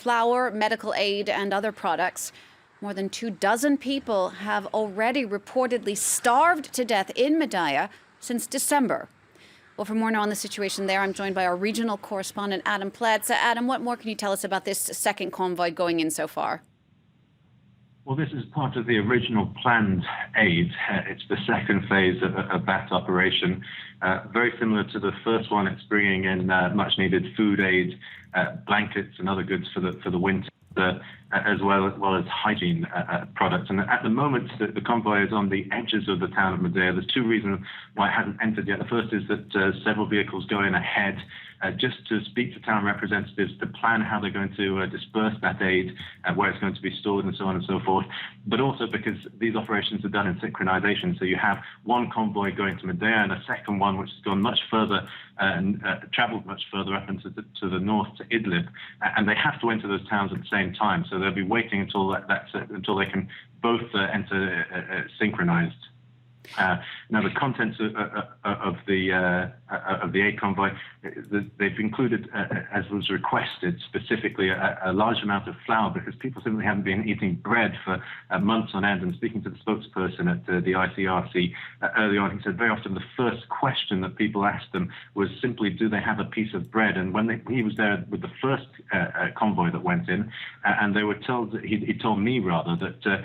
flour, medical aid, and other products. More than 24 people have already reportedly starved to death in Madaya since December. Well, for more now on the situation there, I'm joined by our regional correspondent, Adam Pletz. Adam, what more can you tell us about this second convoy going in so far? Well, this is part of the original planned aid. It's the second phase of that operation. Very similar to the first one, it's bringing in much-needed food aid, blankets and other goods for the winter, as well as hygiene products. And at the moment, the convoy is on the edges of the town of Madaya. There's two reasons why it hasn't entered yet. The first is that several vehicles go in ahead just to speak to town representatives to plan how they're going to disperse that aid, where it's going to be stored and so on and so forth, but also because these operations are done in synchronization. So you have one convoy going to Madaya and a second one which has gone much further and traveled much further up into to the north to Idlib, and they have to enter those towns at the same time. So they'll be waiting until until they can both enter synchronized. Now, the contents of the aid convoy, they've included, as was requested, specifically a large amount of flour because people simply haven't been eating bread for months on end. And speaking to the spokesperson at the ICRC early on, he said very often the first question that people asked them was simply, do they have a piece of bread? And when he was there with the first convoy that went in, and they were told, he told me rather, that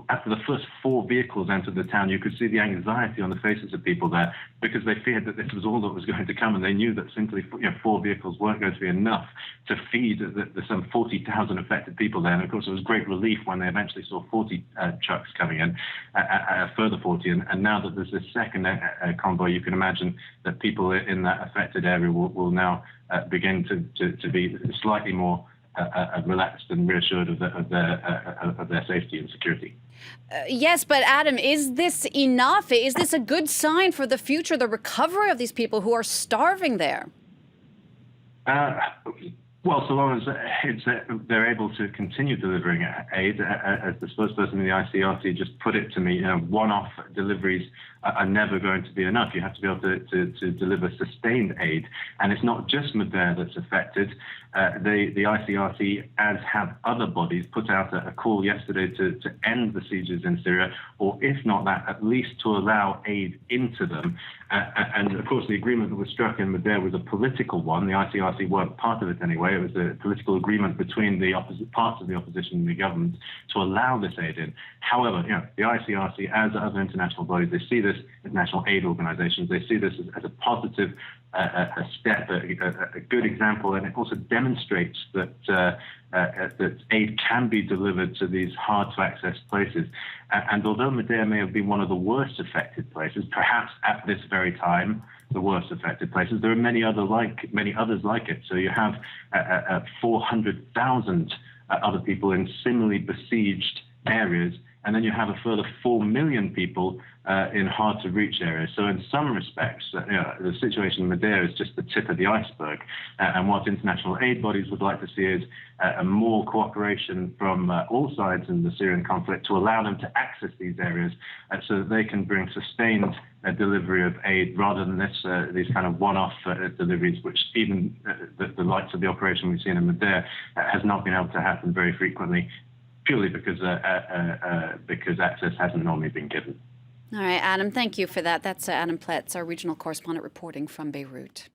after the first 4 vehicles entered the town, you could see the anxiety on the faces of people there because they feared that this was all that was going to come, and they knew that simply 4 vehicles weren't going to be enough to feed the some 40,000 affected people there. And of course, it was great relief when they eventually saw 40 trucks coming in, a further 40. And now that there's this second convoy, you can imagine that people in that affected area will now begin to be slightly more relaxed and reassured of their safety and security. Yes, but Adam, is this enough? Is this a good sign for the future, the recovery of these people who are starving there? Well, so long as they're able to continue delivering aid, as the spokesperson of the ICRC just put it to me, one-off deliveries are never going to be enough. You have to be able to deliver sustained aid. And it's not just Madaya that's affected. The ICRC, as have other bodies, put out a call yesterday to end the sieges in Syria, or if not that, at least to allow aid into them. And of course, the agreement that was struck in Madaya was a political one. The ICRC weren't part of it anyway. It was a political agreement between the opposite parts of the opposition and the government to allow this aid in. However, the ICRC, as other international bodies, they see this, international aid organizations, they see this as a positive step, a good example, and it also demonstrates that aid can be delivered to these hard-to-access places. And although Madaya may have been one of the worst affected places, perhaps at this very time, the worst affected places, there are many others like it. So you have 400,000 other people in similarly besieged areas, and then you have a further 4 million people in hard-to-reach areas. So in some respects, the situation in Madaya is just the tip of the iceberg. And what international aid bodies would like to see is more cooperation from all sides in the Syrian conflict to allow them to access these areas so that they can bring sustained delivery of aid rather than these kind of one-off deliveries, which even the likes of the operation we've seen in Madaya has not been able to happen very frequently, purely because access hasn't normally been given. All right, Adam, thank you for that. That's Adam Pletz, our regional correspondent reporting from Beirut.